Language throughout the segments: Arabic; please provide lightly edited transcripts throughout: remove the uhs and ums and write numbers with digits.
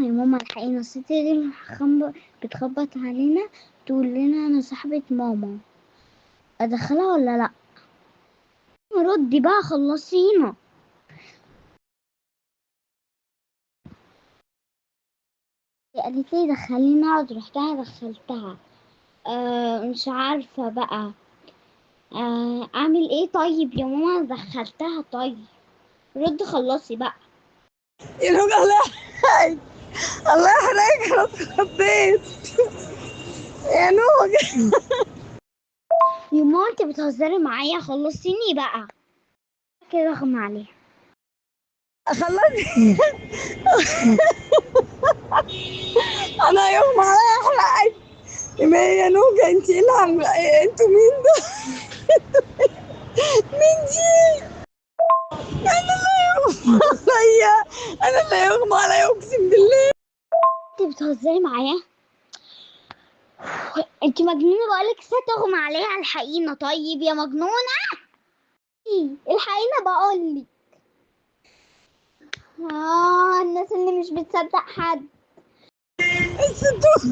يا ماما الحقيقة الست دي بتخبط علينا، تقول لنا انا صاحبة ماما، ادخلها ولا لا؟ ردي بقى خلصينا. قالت لي دخليني اقعد، رحتها دخلتها. مش عارفة بقى اعمل ايه. طيب يا ماما دخلتها. طيب رد خلصي بقى. يا نوج الله يحرقك، الله يحرقك، انا اتخضيت يا نوج. يا ماما انت بتهزري معايا، خلصيني بقى كده. اغمى عليها. خلصني. انا يغمى عليا احرقك. يا نوجة انت ايه اللي عامله ايه؟ انتوا مين ده؟ مين دي؟ انا اللي يغمى عليا، انا اللي يغمى عليا اقسم بالله. انت بتهزري معايا، انت مجنونه. بقولك ست اغمى عليها، الحقينا. طيب يا مجنونه الحقينا بقولك. الناس اللي مش بتصدق حد. الستو.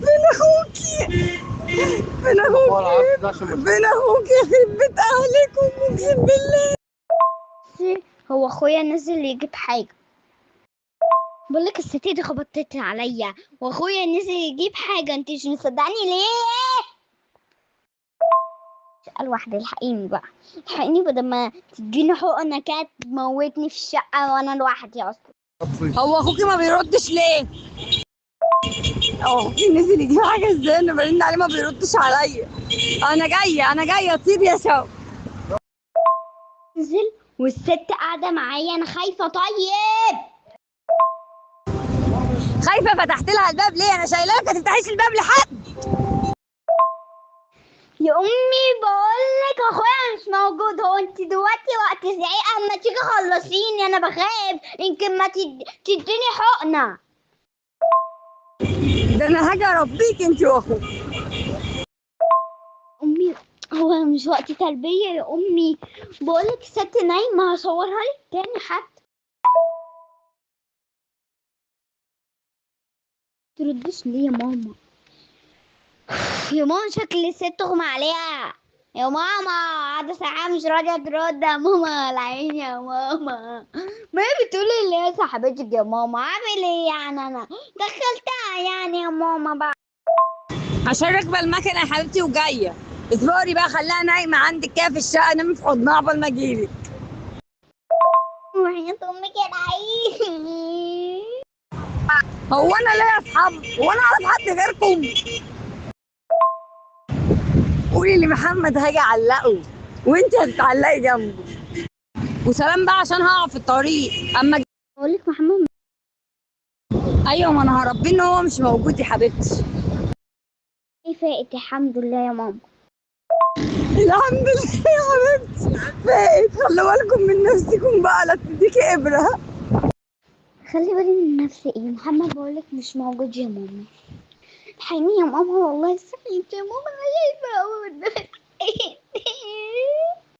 فين اخوكي؟ فين اخوكي؟ فين اخوكي؟ يخرب بيت اهلكم اقسم بالله. هو اخويا نزل يجيب حاجه. بقولك الست دي خبطت عليا واخويا نزل يجيب حاجه، انت مش مصدقاني ليه؟ اسال واحده. الحقيني بقى، الحقيني بدل ما تديني حقنه كانت تموتني في الشقه وانا لوحدي اصلا. هو اخوكي ما بيردش ليه؟ هو اخوكي نزل يجيب حاجه ازاي؟ انا برن عليه ما بيردش عليا. انا جايه اطير يا شو. نزل والست قاعده معايا، انا خايفه. طيب خايفه فتحت لها الباب ليه؟ انا شايلاك ما تفتحيش الباب لحد. يا امي بقولك اخويا مش موجود. هو انت دلوقتي وقت زعيق؟ اما تيجي خلصيني، انا بخاف يمكن ما تديني حقنه. ده انا هاجي اربيك انت واخوك. امي هو مش وقت تربيه يا امي. بقولك الست نايمه، هصورها لك تاني حتى. تردش ليه يا ماما؟ يا ماما شكل الست اغمى عليها. يا ماما قاعدة ساعة مش راضية ترد. يا ماما العين يا ماما. ما هي بتقول اللي هي صاحبتك يا ماما، اعمل ايه يعني؟ انا دخلتها يعني يا ماما بقى. عشان راكبه المكنه يا حبيبتي وجايه. اصبري بقى، خليها نايمه عندك كده في الشقه، نامي في حضنها قبل ما اجيلك. وحياة امك العين. هو انا ليا اصحاب؟ هو انا اعرف حد غيركم؟ قولي لمحمد هاجي اعلقه وانت هتتعلقي جنبه. وسلام بقى عشان هقف في الطريق اما بقولك محمد. ايوه ما انا هربيه ان هو مش موجود يا حبيبتي. ايه فاقت؟ الحمد لله يا ماما. الحمد لله يا حبيبتي فاقت. خلوا بالكم من نفسكم بقى لا تديكي ابره. خلي بالي من نفسي. ايه محمد بقولك مش موجود يا ماما. الحقيني يا ماما والله صحيت يا ماما، انا خايفة أوي.